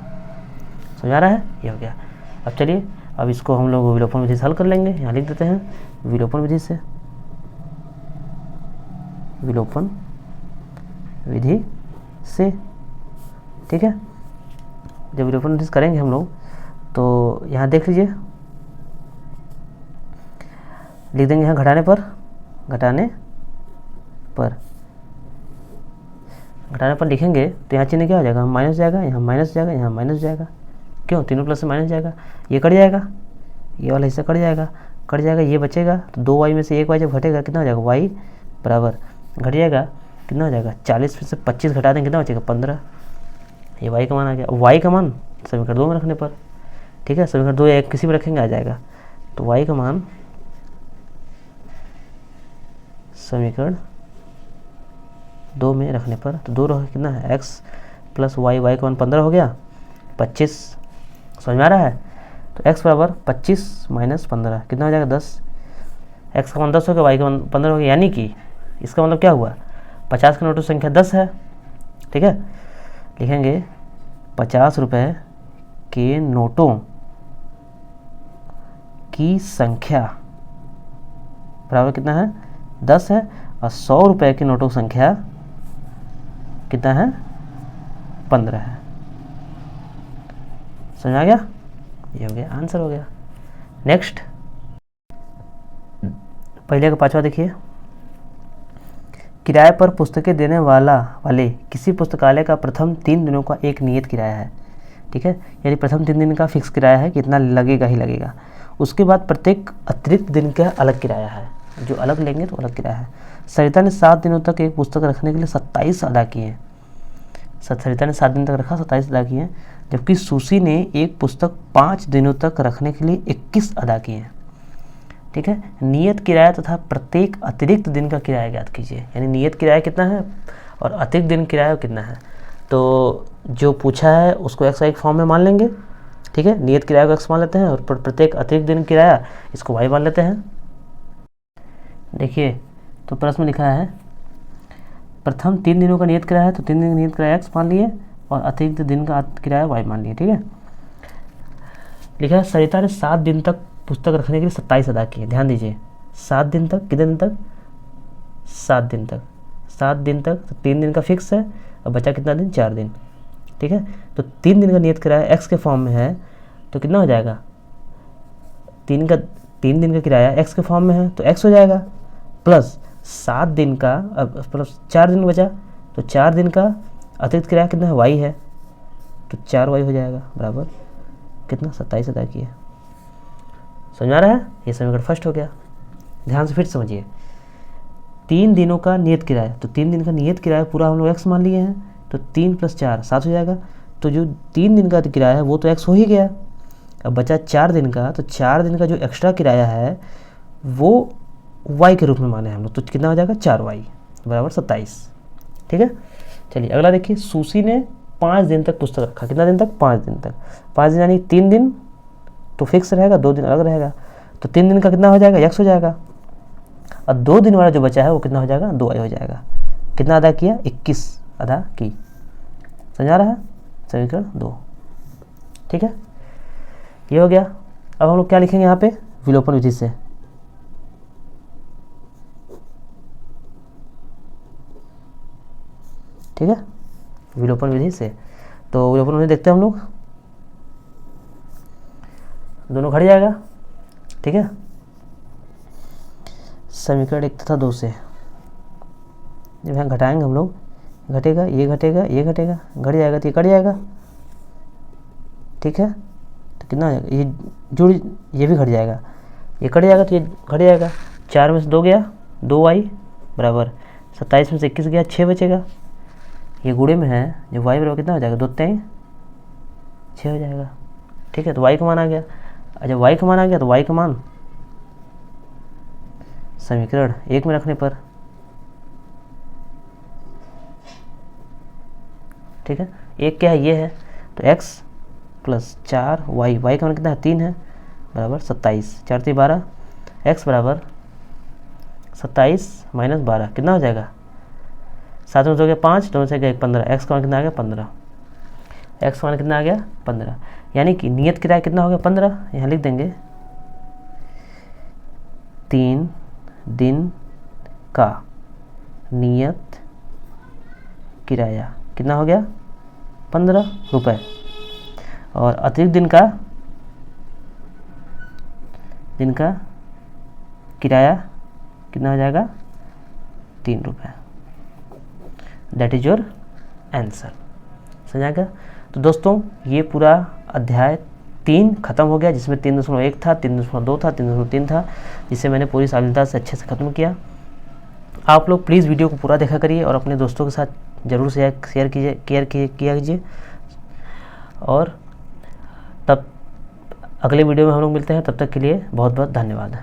समझ आ रहा है, ये हो गया। अब चलिए, अब इसको हम लोग विलोपन विधि से हल कर लेंगे। यहाँ लिख देते हैं विलोपन विधि से, विलोपन विधि से। ठीक है, जब विलोपन विधि से करेंगे हम लोग, तो यहाँ देख लीजिए, लिख देंगे यहाँ घटाने पर, घटाने पर लिखेंगे तो यहाँ चिन्ह क्या हो जाएगा, माइनस जाएगा, यहाँ माइनस जाएगा, यहाँ माइनस जाएगा। क्यों, तीनों प्लस से माइनस जाएगा, ये कट जाएगा, ये वाला हिस्सा कट जाएगा, ये बचेगा। तो 2y में से 1y जब घटेगा कितना हो जाएगा, y बराबर घट जाएगा कितना हो जाएगा 40 में से 25 घटा देंगे कितना बचेगा 15। ये y का मान आ गया। y का मान समीकरण 2 में रखने पर, ठीक है, समीकरण 2 या 1 किसी में रखेंगे आ जाएगा। तो y का मान समीकरण 2 में रखने पर, तो 2 रहो कितना है x प्लस y, y का मान 15 हो गया 25। समझ में आ रहा है। तो x बराबर 25 माइनस 15 कितना हो जाएगा 10। x का मान 10 हो गया, y का मान 15 हो गया, यानी कि इसका मतलब क्या हुआ, 50 के नोटों की संख्या 10 है। ठीक है, लिखेंगे 50 रुपये के नोटों की संख्या बराबर कितना है 10 है, और 100 रुपये के नोटों की संख्या कितना है 15 है। समझ आ गया, ये हो गया, आंसर हो गया। नेक्स्ट, पहले का 5वां देखिए, किराए पर पुस्तकें देने वाले किसी पुस्तकालय का प्रथम 3 दिनों का एक नियत किराया है। ठीक है, यानी प्रथम 3 दिन का फिक्स किराया है, कितना लगेगा ही लगेगा। उसके बाद प्रत्येक अतिरिक्त दिन का अलग किराया है, जो अलग लेंगे तो अलग किराया है। सरिता ने 7 दिनों तक एक पुस्तक रखने के लिए 27 अदा किए। सरिता ने 7 दिन तक रखा, 27 अदा किए, जबकि सुशी ने एक पुस्तक 5 दिनों तक रखने के लिए 21 अदा किए। ठीक है, नियत किराया तथा प्रत्येक अतिरिक्त दिन का किराया ज्ञात कीजिए। यानी नियत किराया कितना है और अतिरिक्त दिन किराया कितना है। तो जो पूछा है उसको x एक फॉर्म में मान लेंगे। ठीक है, नियत किराया को x मान लेते हैं और प्रत्येक अतिरिक्त दिन किराया इसको y मान लेते हैं। देखिए, तो प्रश्न में लिखा है प्रथम 3 दिनों का नियत किराया है, तो 3 दिन का नियत किराया x मान लिए और अतिरिक्त दिन का किराया y मान लिए। ठीक है, लिखा है सरिता ने 7 दिन तक पुस्तक रखने के लिए 27 अदा किए। ध्यान दीजिए, 7 दिन तक, कितने दिन तक 7 दिन तक, 7 दिन तक, तो 3 दिन का फिक्स है और बचा कितना दिन 4 दिन। ठीक है, तो 3 दिन का नियत किराया x के फॉर्म में है, तो कितना हो जाएगा 3 दिन का किराया x के फॉर्म में है तो x हो जाएगा, प्लस 7 दिन का प्लस 4 दिन बचा, तो 4 दिन का अतिरिक्त किराया कितना है y है, तो 4y हो जाएगा बराबर कितना 27 अदा किए। समझ आ रहा है, ये समीकरण फर्स्ट हो गया। ध्यान से फिर समझिए, 3 दिनों का नियत किराया, तो 3 दिन का नियत किराया पूरा हम लोग x मान लिए हैं, तो 3 + 4 7 हो जाएगा। तो जो 3 दिन का किराया है वो तो x हो ही गया, अब बचा 4 दिन का, तो 4 दिन का जो एक्स्ट्रा किराया है वो y के रूप में माने हम लोग, तो कितना हो जाएगा 4y बराबर 27। ठीक है, चलिए अगला देखिए, सुशी ने 5 दिन तक पुस्तक रखा। कितना दिन तक? 5 दिन तक। 5 दिन यानी 3 दिन तो फिक्स रहेगा, 2 दिन अलग रहेगा, तो 3 दिन का कितना हो जाएगा? x हो जाएगा। और 2 दिन वाला जो बचा है वो कितना हो जाएगा? 2y हो जाएगा। कितना अदा किया? 21 अदा की। समझा रहा है? समीकरण 2। ठीक है, ये हो गया। अब हम लोग क्या लिखेंगे यहाँ पे? विलोपन विधि से। ठीक है, विलोपन विधि से। तो विलोपन विधि देखते हैं हम लोग, दोनों घट जाएगा। ठीक है, समीकरण 1 तथा 2 से जब यहाँ घटाएंगे हम लोग, घटेगा, ये घटेगा, ये घटेगा, घट जाएगा तो ये कट जाएगा। ठीक है, तो कितना हो जाएगा? ये जुड़, ये भी घट जाएगा, ये कट जाएगा तो ये घट जाएगा। 4 में से 2 गया, 2y बराबर 27 में से 21 गया, 6 बचेगा। ये गुणे में है, जो y बराबर कितना हो जाएगा? 2 3 6 हो जाएगा। ठीक है, तो y का मान आ गया। जब y का मान आ गया तो y का मान समीकरण 1 में रखने पर, ठीक है, एक क्या है? ये है, तो x प्लस 4y, y का मान कितना है? 3 है, बराबर 27। 4 3 12, x बराबर 27 माइनस 12 कितना हो जाएगा? 7 में 2 गया 5, 2 में से गया 15, x का मान कितना आ गया? 15। x का मान कितना आ गया? 15। यानी कि नियत किराया कितना हो गया? 15। यहाँ लिख देंगे 3 दिन का नियत किराया कितना हो गया? 15 रुपये। और अतिरिक्त दिन का किराया कितना हो जाएगा? 3 रुपये। That is your answer. समझा गया? तो दोस्तों ये पूरा अध्याय 3 खत्म हो गया, जिसमें 3.1 था, 3.2 था, 3.3 था, जिसे मैंने पूरी शालीनता से अच्छे से ख़त्म किया। आप लोग प्लीज़ वीडियो को पूरा देखा करिए और अपने दोस्तों के साथ ज़रूर शेयर कीजिए। और तब अगले वीडियो में हम लोग मिलते हैं, तब तक के लिए बहुत बहुत धन्यवाद।